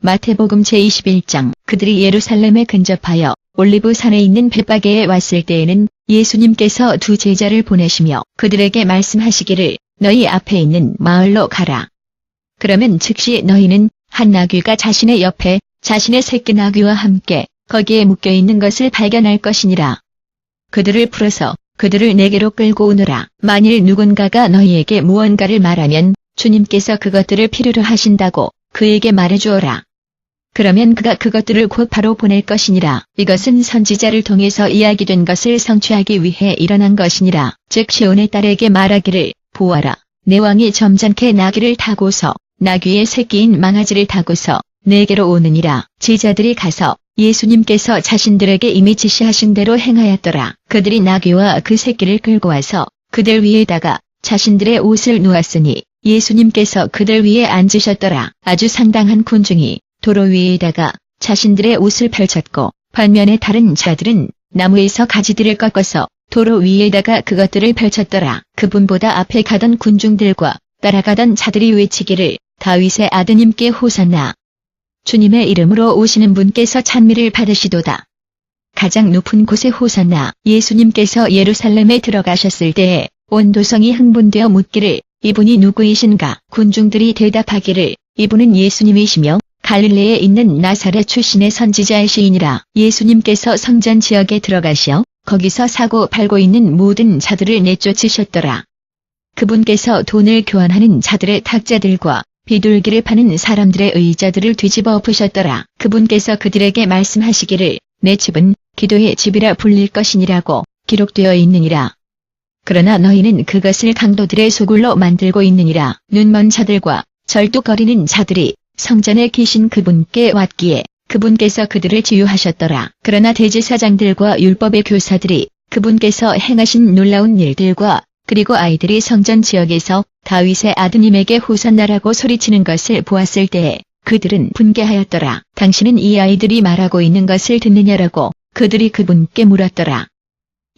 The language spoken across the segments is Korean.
마태복음 제21장. 그들이 예루살렘에 근접하여 올리브산에 있는 벳바게에 왔을 때에는 예수님께서 두 제자를 보내시며 그들에게 말씀하시기를 너희 앞에 있는 마을로 가라. 그러면 즉시 너희는 한 나귀가 자신의 옆에 자신의 새끼 나귀와 함께 거기에 묶여있는 것을 발견할 것이니라. 그들을 풀어서 그들을 내게로 끌고 오너라. 만일 누군가가 너희에게 무언가를 말하면 주님께서 그것들을 필요로 하신다고 그에게 말해주어라. 그러면 그가 그것들을 곧 바로 보낼 것이니라. 이것은 선지자를 통해서 이야기된 것을 성취하기 위해 일어난 것이니라. 즉 시온의 딸에게 말하기를 보아라. 내 왕이 점잖게 나귀를 타고서 나귀의 새끼인 망아지를 타고서 내게로 오느니라. 제자들이 가서 예수님께서 자신들에게 이미 지시하신 대로 행하였더라. 그들이 나귀와 그 새끼를 끌고 와서 그들 위에다가 자신들의 옷을 놓았으니 예수님께서 그들 위에 앉으셨더라. 아주 상당한 군중이 도로 위에다가 자신들의 옷을 펼쳤고 반면에 다른 자들은 나무에서 가지들을 꺾어서 도로 위에다가 그것들을 펼쳤더라. 그분보다 앞에 가던 군중들과 따라가던 자들이 외치기를 다윗의 아드님께 호산나. 주님의 이름으로 오시는 분께서 찬미를 받으시도다. 가장 높은 곳에 호산나. 예수님께서 예루살렘에 들어가셨을 때에 온 도성이 흥분되어 묻기를 이분이 누구이신가? 군중들이 대답하기를 이분은 예수님이시며 갈릴리에 있는 나사렛 출신의 선지자의 시인이라. 예수님께서 성전 지역에 들어가시어 거기서 사고 팔고 있는 모든 자들을 내쫓으셨더라. 그분께서 돈을 교환하는 자들의 탁자들과 비둘기를 파는 사람들의 의자들을 뒤집어 엎으셨더라. 그분께서 그들에게 말씀하시기를 내 집은 기도의 집이라 불릴 것이니라고 기록되어 있느니라. 그러나 너희는 그것을 강도들의 소굴로 만들고 있느니라. 눈먼 자들과 절뚝거리는 자들이 성전에 계신 그분께 왔기에 그분께서 그들을 치유하셨더라. 그러나 대제사장들과 율법의 교사들이 그분께서 행하신 놀라운 일들과 그리고 아이들이 성전 지역에서 다윗의 아드님에게 호산나라고 소리치는 것을 보았을 때에 그들은 분개하였더라. 당신은 이 아이들이 말하고 있는 것을 듣느냐라고 그들이 그분께 물었더라.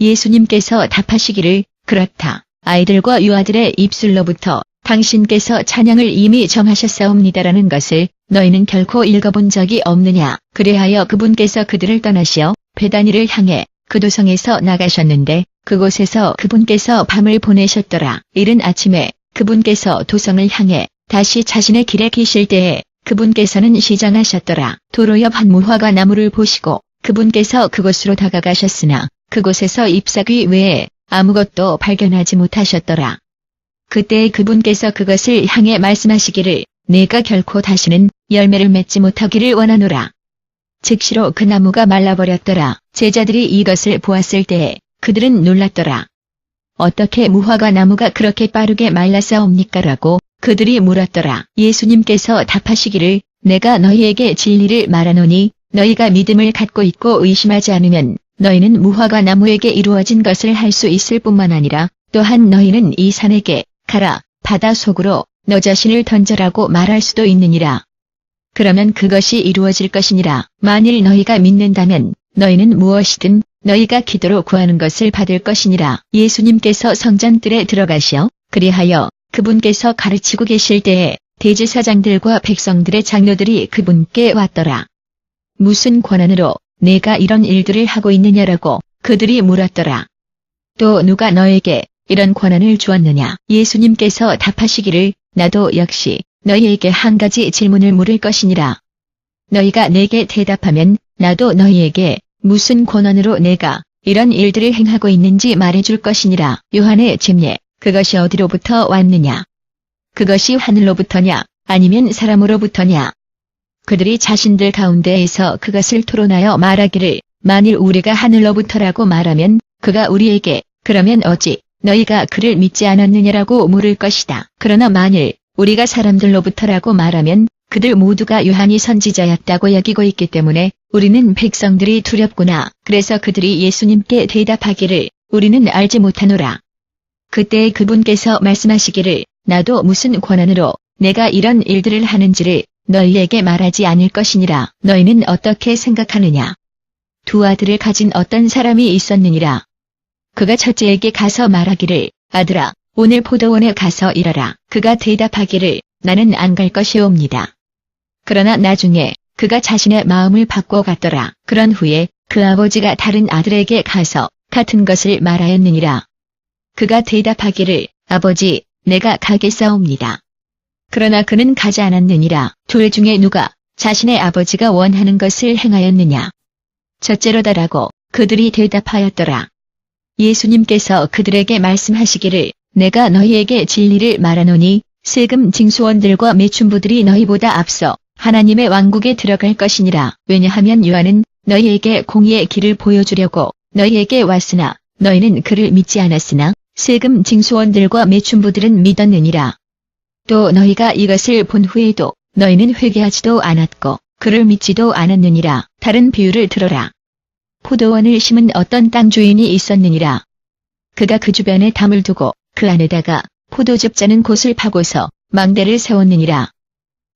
예수님께서 답하시기를 그렇다. 아이들과 유아들의 입술로부터 당신께서 찬양을 이미 정하셨사옵니다라는 것을 너희는 결코 읽어본 적이 없느냐. 그래하여 그분께서 그들을 떠나시어 베다니를 향해 그 도성에서 나가셨는데 그곳에서 그분께서 밤을 보내셨더라. 이른 아침에 그분께서 도성을 향해 다시 자신의 길에 계실 때에 그분께서는 시장하셨더라. 도로 옆 한 무화과 나무를 보시고 그분께서 그곳으로 다가가셨으나 그곳에서 잎사귀 외에 아무것도 발견하지 못하셨더라. 그때 그분께서 그것을 향해 말씀하시기를 내가 결코 다시는 열매를 맺지 못하기를 원하노라. 즉시로 그 나무가 말라버렸더라. 제자들이 이것을 보았을 때에 그들은 놀랐더라. 어떻게 무화과 나무가 그렇게 빠르게 말랐사옵니까라고 그들이 물었더라. 예수님께서 답하시기를 내가 너희에게 진리를 말하노니 너희가 믿음을 갖고 있고 의심하지 않으면 너희는 무화과 나무에게 이루어진 것을 할 수 있을 뿐만 아니라 또한 너희는 이 산에게 가라 바다 속으로 너 자신을 던져라고 말할 수도 있느니라. 그러면 그것이 이루어질 것이니라. 만일 너희가 믿는다면 너희는 무엇이든 너희가 기도로 구하는 것을 받을 것이니라. 예수님께서 성전뜰에 들어가시어 그리하여 그분께서 가르치고 계실 때에 대제사장들과 백성들의 장로들이 그분께 왔더라. 무슨 권한으로 내가 이런 일들을 하고 있느냐라고 그들이 물었더라. 또 누가 너에게 이런 권한을 주었느냐? 예수님께서 답하시기를 나도 역시 너희에게 한 가지 질문을 물을 것이니라. 너희가 내게 대답하면 나도 너희에게 무슨 권한으로 내가 이런 일들을 행하고 있는지 말해줄 것이니라. 요한의 침례 그것이 어디로부터 왔느냐? 그것이 하늘로부터냐 아니면 사람으로부터냐? 그들이 자신들 가운데에서 그것을 토론하여 말하기를 만일 우리가 하늘로부터라고 말하면 그가 우리에게 그러면 어찌 너희가 그를 믿지 않았느냐라고 물을 것이다. 그러나 만일 우리가 사람들로부터라고 말하면 그들 모두가 요한이 선지자였다고 여기고 있기 때문에 우리는 백성들이 두렵구나. 그래서 그들이 예수님께 대답하기를 우리는 알지 못하노라. 그때 그분께서 말씀하시기를 나도 무슨 권한으로 내가 이런 일들을 하는지를 너희에게 말하지 않을 것이니라. 너희는 어떻게 생각하느냐? 두 아들을 가진 어떤 사람이 있었느니라. 그가 첫째에게 가서 말하기를 아들아 오늘 포도원에 가서 일하라. 그가 대답하기를 나는 안 갈 것이옵니다. 그러나 나중에 그가 자신의 마음을 바꿔갔더라. 그런 후에 그 아버지가 다른 아들에게 가서 같은 것을 말하였느니라. 그가 대답하기를 아버지 내가 가겠사옵니다. 그러나 그는 가지 않았느니라. 둘 중에 누가 자신의 아버지가 원하는 것을 행하였느냐. 첫째로다라고 그들이 대답하였더라. 예수님께서 그들에게 말씀하시기를 내가 너희에게 진리를 말하노니 세금 징수원들과 매춘부들이 너희보다 앞서 하나님의 왕국에 들어갈 것이니라. 왜냐하면 요한은 너희에게 공의의 길을 보여주려고 너희에게 왔으나 너희는 그를 믿지 않았으나 세금 징수원들과 매춘부들은 믿었느니라. 또 너희가 이것을 본 후에도 너희는 회개하지도 않았고 그를 믿지도 않았느니라. 다른 비유를 들어라. 포도원을 심은 어떤 땅 주인이 있었느니라. 그가 그 주변에 담을 두고 그 안에다가 포도즙 짜는 곳을 파고서 망대를 세웠느니라.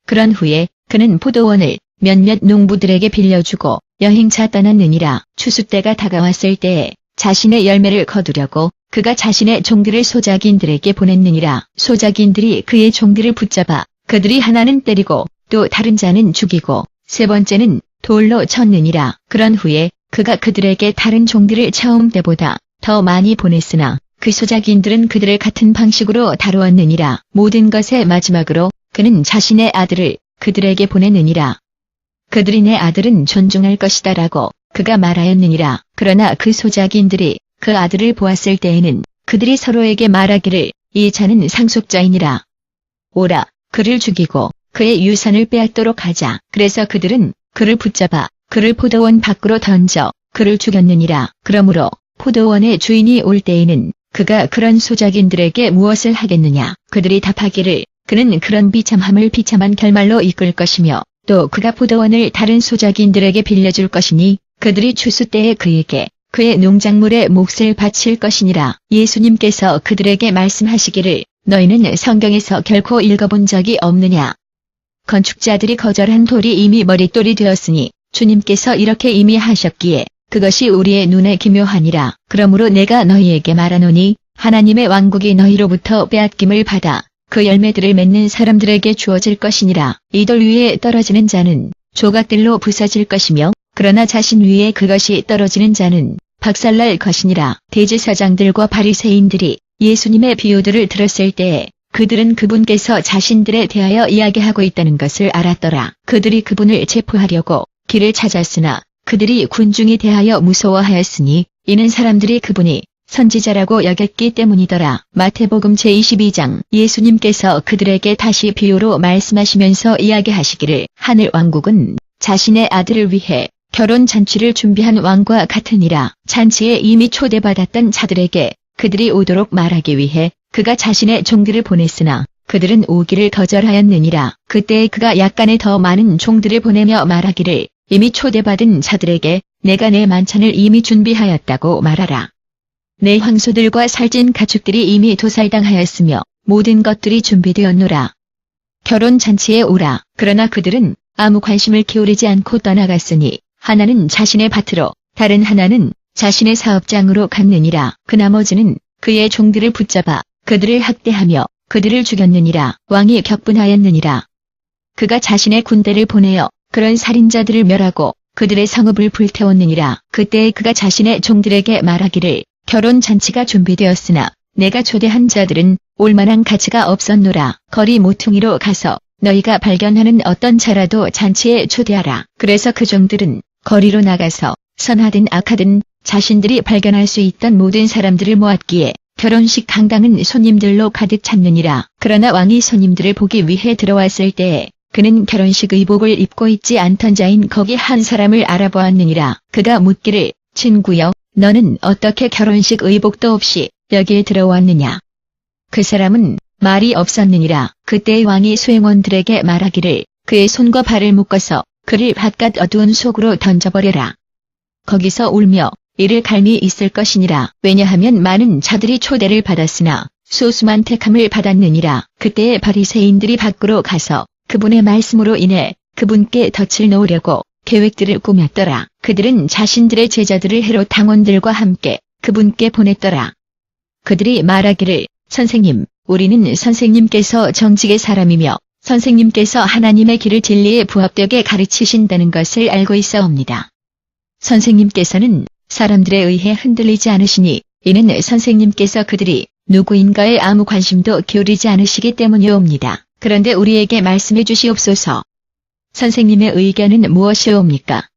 그런 후에 그는 포도원을 몇몇 농부들에게 빌려주고 여행차 떠났느니라. 추수 때가 다가왔을 때에 자신의 열매를 거두려고 그가 자신의 종들을 소작인들에게 보냈느니라. 소작인들이 그의 종들을 붙잡아 그들이 하나는 때리고 또 다른 자는 죽이고 세 번째는 돌로 쳤느니라. 그런 후에 그가 그들에게 다른 종들을 처음 때보다 더 많이 보냈으나 그 소작인들은 그들을 같은 방식으로 다루었느니라. 모든 것의 마지막으로 그는 자신의 아들을 그들에게 보내느니라. 그들이 내 아들은 존중할 것이다라고 그가 말하였느니라. 그러나 그 소작인들이 그 아들을 보았을 때에는 그들이 서로에게 말하기를 이 자는 상속자이니라. 오라 그를 죽이고 그의 유산을 빼앗도록 하자. 그래서 그들은 그를 붙잡아 그를 포도원 밖으로 던져 그를 죽였느니라. 그러므로 포도원의 주인이 올 때에는 그가 그런 소작인들에게 무엇을 하겠느냐. 그들이 답하기를 그는 그런 비참함을 비참한 결말로 이끌 것이며 또 그가 포도원을 다른 소작인들에게 빌려줄 것이니 그들이 추수 때에 그에게 그의 농작물에 몫을 바칠 것이니라. 예수님께서 그들에게 말씀하시기를 너희는 성경에서 결코 읽어본 적이 없느냐. 건축자들이 거절한 돌이 이미 머릿돌이 되었으니 주님께서 이렇게 이미 하셨기에 그것이 우리의 눈에 기묘하니라. 그러므로 내가 너희에게 말하노니 하나님의 왕국이 너희로부터 빼앗김을 받아 그 열매들을 맺는 사람들에게 주어질 것이니라. 이 돌 위에 떨어지는 자는 조각들로 부서질 것이며 그러나 자신 위에 그것이 떨어지는 자는 박살날 것이니라. 대제사장들과 바리새인들이 예수님의 비유들을 들었을 때에 그들은 그분께서 자신들에 대하여 이야기하고 있다는 것을 알았더라. 그들이 그분을 체포하려고 길을 찾았으나 그들이 군중에 대하여 무서워하였으니 이는 사람들이 그분이 선지자라고 여겼기 때문이더라. 마태복음 제22장. 예수님께서 그들에게 다시 비유로 말씀하시면서 이야기하시기를 하늘 왕국은 자신의 아들을 위해 결혼 잔치를 준비한 왕과 같으니라. 잔치에 이미 초대받았던 자들에게 그들이 오도록 말하기 위해 그가 자신의 종들을 보냈으나 그들은 오기를 거절하였느니라. 그때 그가 약간의 더 많은 종들을 보내며 말하기를 이미 초대받은 자들에게 내가 내 만찬을 이미 준비하였다고 말하라. 내 황소들과 살찐 가축들이 이미 도살당하였으며 모든 것들이 준비되었노라. 결혼 잔치에 오라. 그러나 그들은 아무 관심을 기울이지 않고 떠나갔으니 하나는 자신의 밭으로 다른 하나는 자신의 사업장으로 갔느니라. 그 나머지는 그의 종들을 붙잡아 그들을 학대하며 그들을 죽였느니라. 왕이 격분하였느니라. 그가 자신의 군대를 보내어 그런 살인자들을 멸하고 그들의 성읍을 불태웠느니라. 그때 그가 자신의 종들에게 말하기를 결혼 잔치가 준비되었으나 내가 초대한 자들은 올만한 가치가 없었노라. 거리 모퉁이로 가서 너희가 발견하는 어떤 자라도 잔치에 초대하라. 그래서 그 종들은 거리로 나가서 선하든 악하든 자신들이 발견할 수 있던 모든 사람들을 모았기에 결혼식 강당은 손님들로 가득 찼느니라. 그러나 왕이 손님들을 보기 위해 들어왔을 때에 그는 결혼식 의복을 입고 있지 않던 자인 거기 한 사람을 알아보았느니라. 그가 묻기를 친구여 너는 어떻게 결혼식 의복도 없이 여기에 들어왔느냐. 그 사람은 말이 없었느니라. 그때 왕이 수행원들에게 말하기를 그의 손과 발을 묶어서 그를 바깥 어두운 속으로 던져버려라. 거기서 울며 이를 갈미 있을 것이니라. 왜냐하면 많은 자들이 초대를 받았으나 소수만 택함을 받았느니라. 그때의 바리새인들이 밖으로 가서 그분의 말씀으로 인해 그분께 덫을 놓으려고 계획들을 꾸몄더라. 그들은 자신들의 제자들을 헤롯 당원들과 함께 그분께 보냈더라. 그들이 말하기를 선생님, 우리는 선생님께서 정직의 사람이며 선생님께서 하나님의 길을 진리에 부합되게 가르치신다는 것을 알고 있사옵니다. 선생님께서는 사람들에 의해 흔들리지 않으시니 이는 선생님께서 그들이 누구인가에 아무 관심도 기울이지 않으시기 때문이옵니다. 그런데 우리에게 말씀해 주시옵소서. 선생님의 의견은 무엇이옵니까?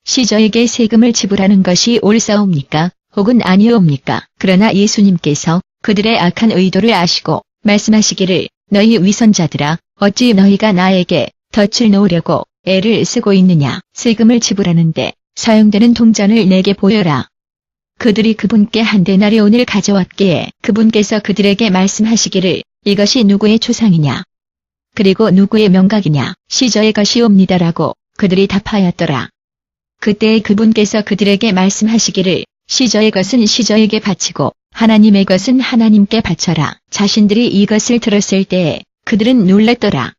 시저에게 세금을 지불하는 것이 옳사옵니까? 혹은 아니옵니까? 그러나 예수님께서 그들의 악한 의도를 아시고 말씀하시기를 너희 위선자들아 어찌 너희가 나에게 덫을 놓으려고 애를 쓰고 있느냐. 세금을 지불하는데 사용되는 동전을 내게 보여라. 그들이 그분께 한 데나리온을 가져왔기에 그분께서 그들에게 말씀하시기를 이것이 누구의 조상이냐. 그리고 누구의 명각이냐. 시저의 것이옵니다라고 그들이 답하였더라. 그때 그분께서 그들에게 말씀하시기를 시저의 것은 시저에게 바치고 하나님의 것은 하나님께 바쳐라. 자신들이 이것을 들었을 때에 그들은 놀랐더라.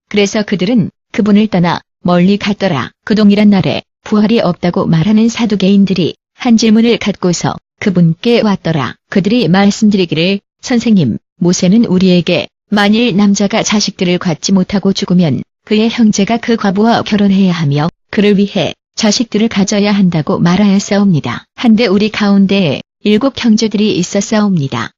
그래서 그들은 그분을 떠나 멀리 갔더라. 그 동일한 날에 부활이 없다고 말하는 사두개인들이 한 질문을 갖고서 그분께 왔더라. 그들이 말씀드리기를 선생님, 모세는 우리에게 만일 남자가 자식들을 갖지 못하고 죽으면 그의 형제가 그 과부와 결혼해야 하며 그를 위해 자식들을 가져야 한다고 말하였사옵니다. 한데 우리 가운데에 7 형제들이 있었사옵니다.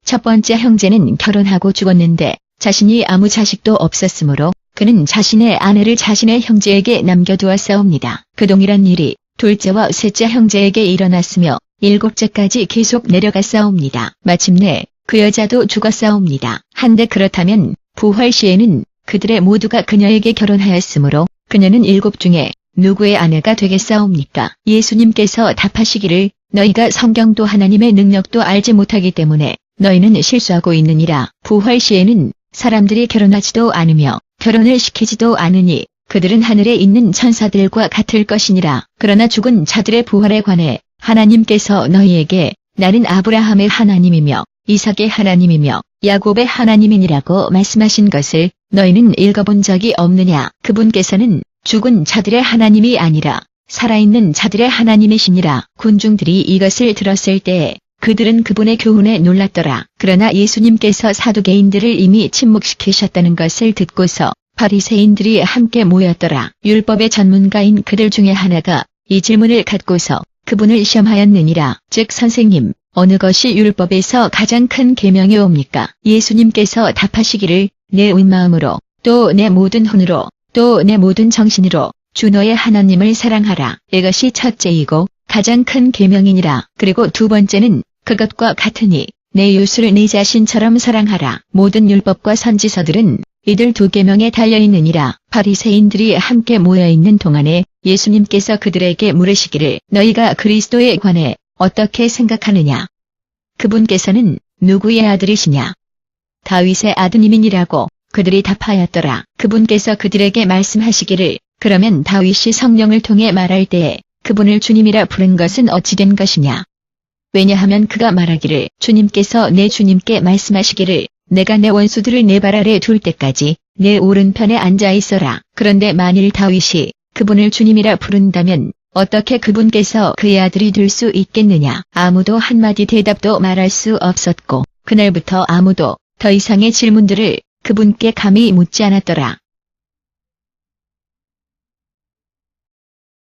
첫 번째 형제는 결혼하고 죽었는데 자신이 아무 자식도 없었으므로 그는 자신의 아내를 자신의 형제에게 남겨두었사옵니다. 그 동일한 일이 둘째와 셋째 형제에게 일어났으며 7째까지 계속 내려갔사옵니다. 마침내 그 여자도 죽었사옵니다. 한데 그렇다면 부활 시에는 그들의 모두가 그녀에게 결혼하였으므로 그녀는 7 중에 누구의 아내가 되겠사옵니까? 예수님께서 답하시기를 너희가 성경도 하나님의 능력도 알지 못하기 때문에 너희는 실수하고 있느니라. 부활 시에는 사람들이 결혼하지도 않으며 결혼을 시키지도 않으니 그들은 하늘에 있는 천사들과 같을 것이니라. 그러나 죽은 자들의 부활에 관해 하나님께서 너희에게 나는 아브라함의 하나님이며 이삭의 하나님이며 야곱의 하나님이니라고 말씀하신 것을 너희는 읽어본 적이 없느냐. 그분께서는 죽은 자들의 하나님이 아니라 살아있는 자들의 하나님이시니라. 군중들이 이것을 들었을 때에 그들은 그분의 교훈에 놀랐더라. 그러나 예수님께서 사두개인들을 이미 침묵시키셨다는 것을 듣고서 바리새인들이 함께 모였더라. 율법의 전문가인 그들 중에 하나가 이 질문을 갖고서 그분을 시험하였느니라. 즉 선생님, 어느 것이 율법에서 가장 큰 계명이옵니까? 예수님께서 답하시기를 내 온 마음으로 또 내 모든 혼으로 또 내 모든 정신으로 주 너의 하나님을 사랑하라. 이것이 첫째이고 가장 큰 계명이니라. 그리고 두 번째는 그것과 같으니 내 이웃을 내 자신처럼 사랑하라. 모든 율법과 선지서들은 이들 2 계명에 달려있느니라. 바리새인들이 함께 모여있는 동안에 예수님께서 그들에게 물으시기를 너희가 그리스도에 관해 어떻게 생각하느냐. 그분께서는 누구의 아들이시냐. 다윗의 아드님이니라고 그들이 답하였더라. 그분께서 그들에게 말씀하시기를 그러면 다윗이 성령을 통해 말할 때에 그분을 주님이라 부른 것은 어찌 된 것이냐. 왜냐하면 그가 말하기를 주님께서 내 주님께 말씀하시기를 내가 내 원수들을 내 발 아래 둘 때까지 내 오른편에 앉아 있어라. 그런데 만일 다윗이 그분을 주님이라 부른다면 어떻게 그분께서 그의 아들이 될 수 있겠느냐. 아무도 한마디 대답도 말할 수 없었고 그날부터 아무도 더 이상의 질문들을 그분께 감히 묻지 않았더라.